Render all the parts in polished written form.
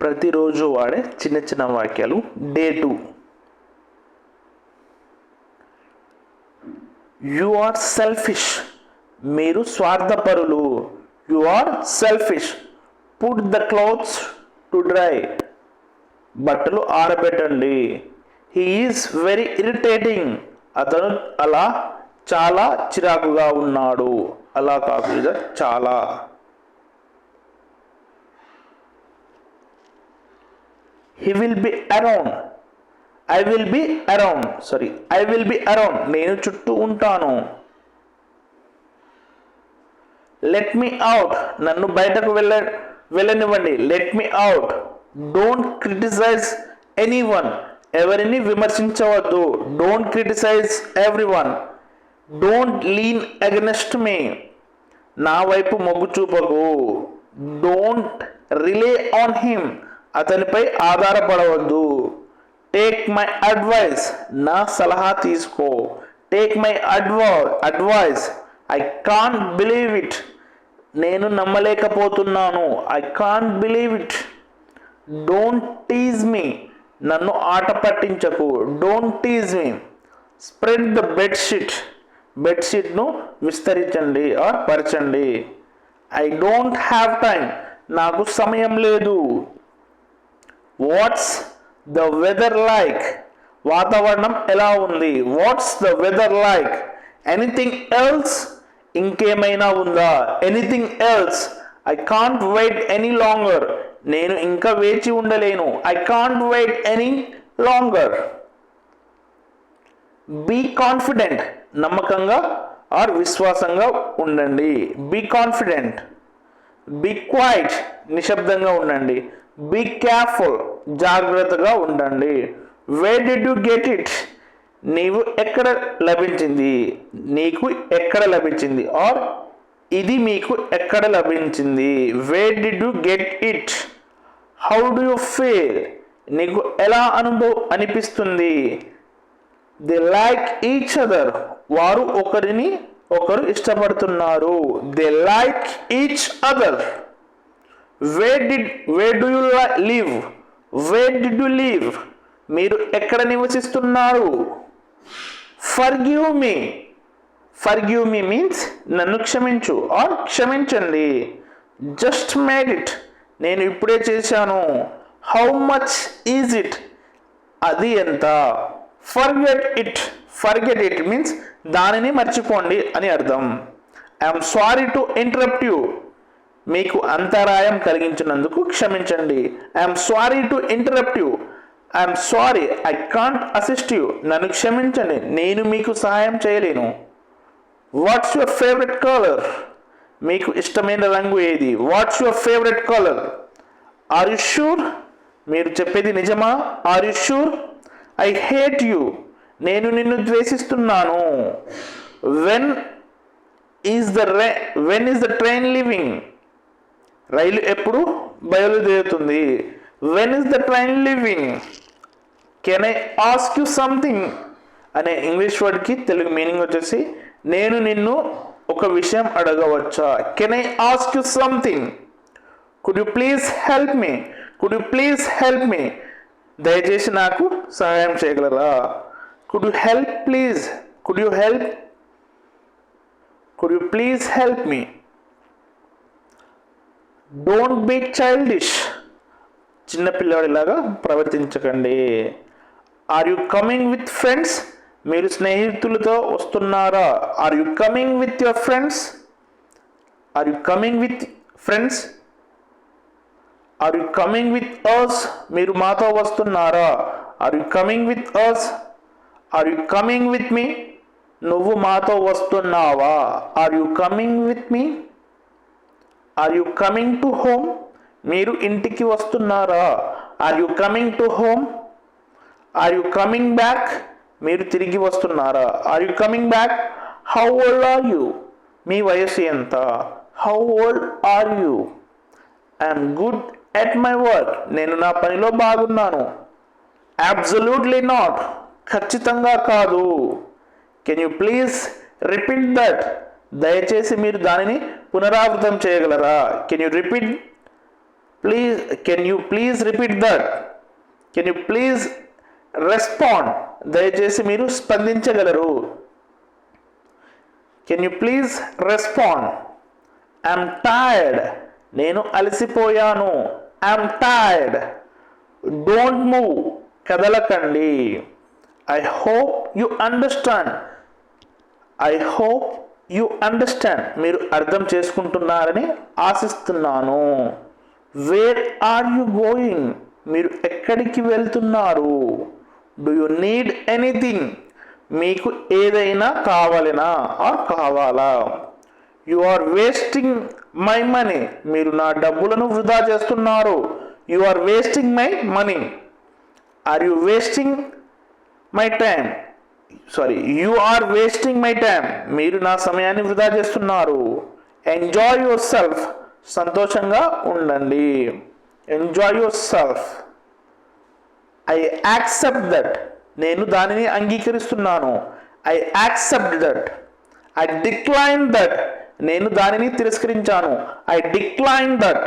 ప్రతిరోజు వాడే చిన్న చిన్న వాక్యాలు. డే 2, యు ఆర్ సెల్ఫిష్, మీరు స్వార్థపరులు. You are selfish. Put the clothes to dry, బట్టలు ఆరబెట్టండి. హీ ఈజ్ వెరీ ఇరిటేటింగ్, అతను అలా చాలా చిరాకుగా ఉన్నాడు. అలా కాకుండా చాలా. He will be around. I will be around. I will be around. నేను చుట్టూ ఉంటాను. Let me out. నన్ను బయటకు వెళ్ళనివ్వండి. Let me out. Don't criticize anyone. ఎవరిని విమర్శించవద్దు. Don't criticize everyone. Don't lean against me. నా వైపు మొగ్గు చూపకు. Don't rely on him. అతనిపై ఆధారపడవద్దు. టేక్ మై అడ్వైస్, నా సలహా తీసుకో. Take my advice. I can't believe it, నేను నమ్మలేకపోతున్నాను. I can't believe it. Don't tease me, నన్ను ఆట పట్టించకు. Don't tease me. Spread the bedsheet, బెడ్షీట్ను విస్తరించండి ఆర్ పరచండి. ఐ డోంట్ హ్యావ్ టైం, నాకు సమయం లేదు. వాట్స్ ద వెదర్ లైక్, వాతావరణం ఎలా ఉంది. What's the weather like. Anything else, ఇంకేమైనా ఉందా. Anything else. I can't wait any longer, నేను ఇంకా వేచి ఉండలేను. I can't wait any longer. Be confident, నమ్మకంగా ఆర్ విశ్వాసంగా ఉండండి. Be confident. బీ క్వైట్, నిశ్శబ్దంగా ఉండండి. బీ కేర్ఫుల్, జాగ్రత్తగా ఉండండి. Where did you get it, నీవు ఎక్కడ లభించింది. నీకు ఎక్కడ లభించింది ఆర్ ఇది మీకు ఎక్కడ లభించింది. Where did you get it. How do you feel, నీకు ఎలా అనిపిస్తుంది. దే లైక్ ఈచ్ అదర్, వారు ఒకరిని ఒకరు ఇష్టపడుతున్నారు. They like each other. Wear do you live. Where did you live, మీరు ఎక్కడ నివసిస్తున్నారు. Forgive me. Forgive me means నన్ను క్షమించు ఆర్ క్షమించండి. జస్ట్ మేడ్ ఇట్, నేను ఇప్పుడే చేశాను. హౌ మచ్ ఈజ్ ఇట్, అది ఎంత. Forget it. Forget it means దానిని మర్చిపోండి అని అర్థం. I'm sorry to interrupt you, మీకు అంతరాయం కలిగించినందుకు క్షమించండి. I'm sorry to interrupt you. I'm sorry I can't assist you, నన్ను క్షమించండి, నేను మీకు సహాయం చేయలేను. వాట్స్ యువర్ ఫేవరెట్ కలర్, మీకు ఇష్టమైన రంగు ఏది. What's your favourite colour. Are you sure, మీరు చెప్పేది నిజమా. Are you sure. I hate you, నేను నిన్ను ద్వేషిస్తున్నాను. When is the train leaving, రైలు ఎప్పుడు బయలుదేరుతుంది. When is the train leaving. Can I ask you something అనే ఇంగ్లీష్ వర్డ్కి తెలుగు మీనింగ్ వచ్చేసి నేను నిన్ను ఒక విషయం అడగవచ్చా. Can I ask you something. Could you please help me. Could you please help me, దయచేసి నాకు సహాయం చేయగలరా. Could you help please. Could you help. Could you please help me. Don't be childish, చిన్నపిల్లవాడిలాగా ప్రవర్తించకండి. Are you coming with friends, మీరు స్నేహితులతో వస్తున్నారా. Are you coming with your friends. Are you coming with friends. Are you coming with us, మీరు మాతో వస్తున్నారా. Are you coming with us. Are you coming with me, నువ్వు మాతో వస్తున్నావా. Are you coming with me. Are you coming to home, మీరు ఇంటికి వస్తున్నారా. Are you coming to home. Are you coming back, మీరు తిరిగి వస్తున్నారా. Are you coming back. How old are you, మీ వయసు ఎంత. How old are you. I'm good at my work, నేను నా పనిలో బాగున్నాను. అబ్సల్యూట్లీ నాట్, ఖచ్చితంగా కాదు. Can you please repeat that, దయచేసి మీరు దానిని పునరావృతం చేయగలరా. Can you repeat please can you please repeat that, can you please respond, దయచేసి మీరు స్పందించగలరు. Can you please respond. I'm tired, నేను అలసిపోయాను. I'm tired. డోంట్ మూవ్, కదలకండి. I hope you understand, I hope you understand, మీరు అర్థం చేసుకుంటున్నారని ఆశిస్తున్నాను. Wear are you going, మీరు ఎక్కడికి వెళ్తున్నారు. డూ యు నీడ్ ఎనీథింగ్, మీకు ఏదైనా కావాలనా ఆర్ కావాలా. You are wasting my money, మీరు నా డబ్బులను వృధా చేస్తున్నారు. You are wasting my money. Are you wasting my time, sorry, you are wasting my time, మీరు నా సమయాన్ని వృధా చేస్తున్నారు. ఎంజాయ్ యువర్ సెల్ఫ్, సంతోషంగా ఉండండి. Enjoy yourself. I accept that, నేను దానిని అంగీకరిస్తున్నాను. I accept that. I decline that, నేను దానిని తిరస్కరించాను. I decline that.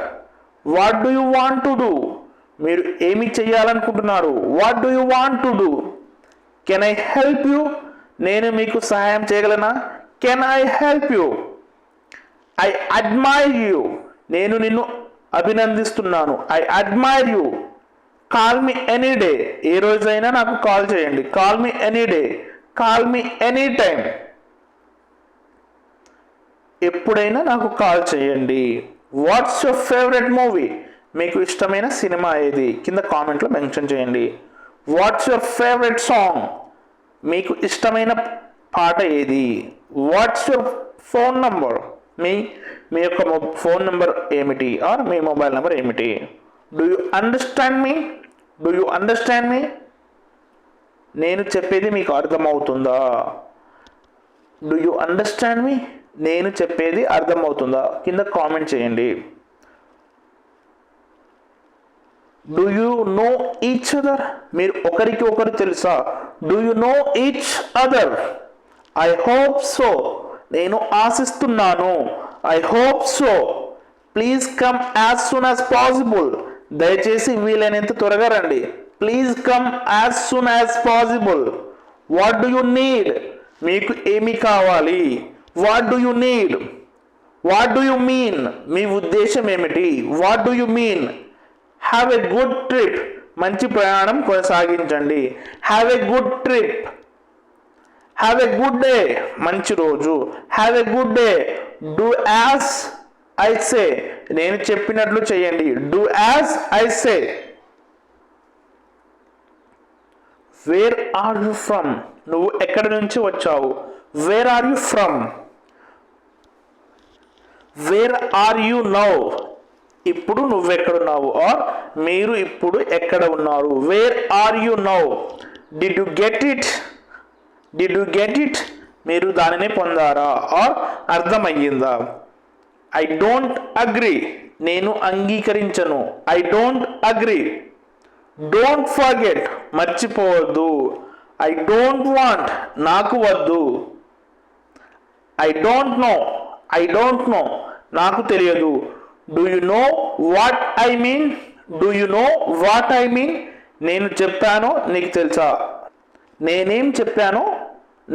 What do you want to do, మీరు ఏమి చేయాలనుకుంటున్నారు. What do you want to do. Can I help you, నేను మీకు సహాయం చేయగలనా. Can I help you. I admire you, నేను నిన్ను అభినందిస్తున్నాను. I admire you. Call me any day, ఏ రోజైనా నాకు కాల్ చేయండి. Call me any day, call me any time, ఎప్పుడైనా నాకు కాల్ చేయండి. వాట్స్ యువర్ ఫేవరెట్ మూవీ, మీకు ఇష్టమైన సినిమా ఏది, కింద కామెంట్లో మెన్షన్ చేయండి. వాట్స్ యువర్ ఫేవరెట్ సాంగ్, మీకు ఇష్టమైన పాట ఏది. వాట్స్ యువర్ ఫోన్ నంబర్, మీ యొక్క ఫోన్ నెంబర్ ఏమిటి ఆర్ మీ మొబైల్ నెంబర్ ఏమిటి. Do you understand me, do you understand me, నేను చెప్పేది మీకు అర్థమవుతుందా. డూ యూ అండర్స్టాండ్ మీ, నేను చెప్పేది అర్థమవుతుందా, కింద కామెంట్ చేయండి. Do you know each other, మీరు ఒకరికి ఒకరు తెలుసా. Do you know each other. I hope so, నేను ఆశిస్తున్నాను. I hope so. Please come as soon as possible, దయచేసి వీలైనంత త్వరగా రండి. Please come as soon as possible. What do you need, మీకు ఏమి కావాలి. What do you need. What do you mean, మీ ఉద్దేశం ఏమిటి. What do you mean. Have a good trip, మంచి ప్రయాణం కొనసాగించండి. Have a good trip. Have a good day, మంచి రోజు. Have a good day. Do as I say, నేను చెప్పినట్లు చేయండి. Do as I say. Where are you from, నువ్వు ఎక్కడి నుంచి వచ్చావు. Where are you from. Where are you now, ఇప్పుడు నువ్వెక్కడున్నావు ఆర్ మీరు ఇప్పుడు ఎక్కడ ఉన్నారు. Where are you now. Did you get it. Did you get it, మీరు దానిని పొందారా ఆర్ అర్థమయ్యిందా. ఐ డోంట్ అగ్రీ, నేను అంగీకరించను. I don't agree. Don't forget, మర్చిపోవద్దు. ఐ డోంట్ వాంట్, నాకు వద్దు. I don't know. I don't know, నాకు తెలియదు. Do you know what I mean. Do you know what I mean, నేను చెప్పాను నీకు తెలుసా. నేనేం చెప్పానో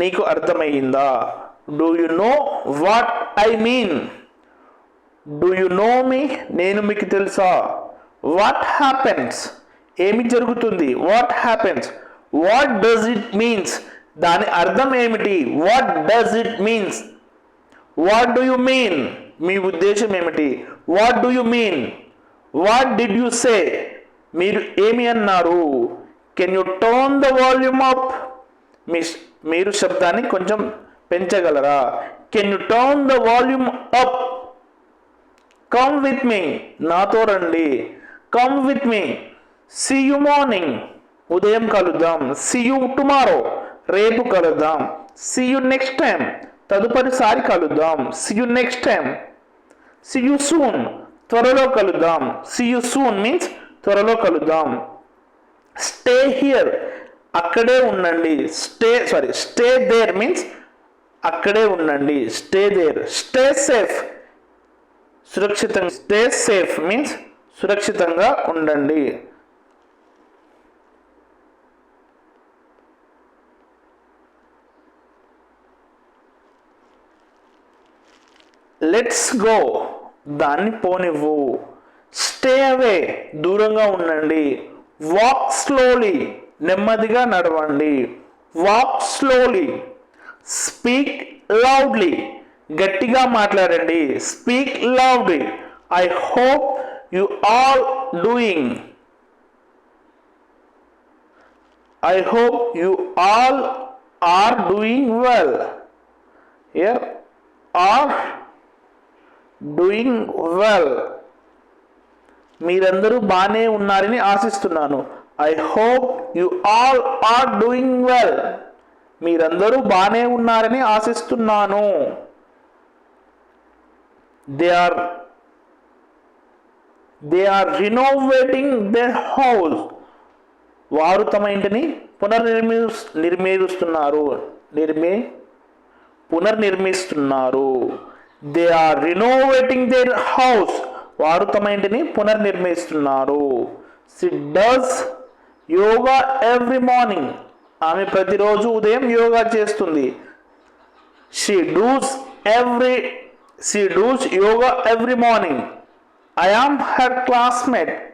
నీకు అర్థమయ్యిందా. Do you know what I mean. Do you know me, నేను మీకు తెలుసా. వాట్ హ్యాపెన్స్, ఏమి జరుగుతుంది. What happens. What does it means, దాని అర్థం ఏమిటి. What does it means. What do you mean, మీ ఉద్దేశం ఏమిటి. What do you mean. What did you say, మీరు ఏమి అన్నారు. Can you turn the volume up, మీరు శబ్దాన్ని కొంచెం పెంచగలరా. Can you turn the volume up. Come with me, నాతో రండి. Come with me. See you morning, ఉదయం కలుద్దాం. సీ యు టుమారో, రేపు కలుద్దాం. సీ యు నెక్స్ట్ టైం, తదుపరిసారి కలుద్దాం. See you next time. See you soon, త్వరలో కలుద్దాం. సీ యు సూన్ మీన్స్ త్వరలో కలుద్దాం. స్టే హియర్, అక్కడే ఉండండి. స్టే దేర్ మీన్స్ అక్కడే ఉండండి. Stay there. స్టే సేఫ్, సురక్షితంగా. స్టే సేఫ్ మీన్స్ సురక్షితంగా ఉండండి. లెట్స్ గో, దాన్ని పోనివ్వు. స్టే అవే, దూరంగా ఉండండి. వాక్ స్లోలీ, నెమ్మదిగా నడవండి. Walk slowly. స్పీక్ లౌడ్లీ, గట్టిగా మాట్లాడండి. Speak loudly. I hope you all doing. I hope you all are doing well. Here, are doing well. మీరందరూ బాగానే ఉన్నారని ఆశిస్తున్నాను. I hope you all are doing well. మీరందరూ బాగానే ఉన్నారని ఆశిస్తున్నాను. They are renovating their house. వారు తమ ఇంటిని పునర్నిర్మిస్తున్నారు. They are renovating their house. వారు తమ ఇంటిని పునర్నిర్మిస్తున్నారు. She does yoga every morning. ఆమె ప్రతిరోజు ఉదయం యోగా చేస్తుంది. She does yoga every morning. I am her classmate.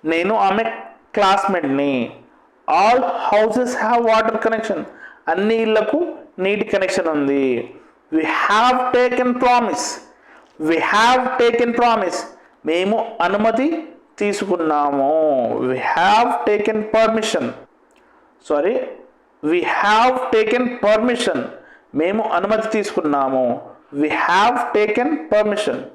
నేను ఆమె క్లాస్మేట్ని. All houses have water connection. అన్ని ఇళ్లకు నీటి కనెక్షన్ ఉంది. We have taken promise. మేము అనుమతి తీసుకున్నాము. We have taken permission. మేము అనుమతి తీసుకున్నాము. We have taken permission.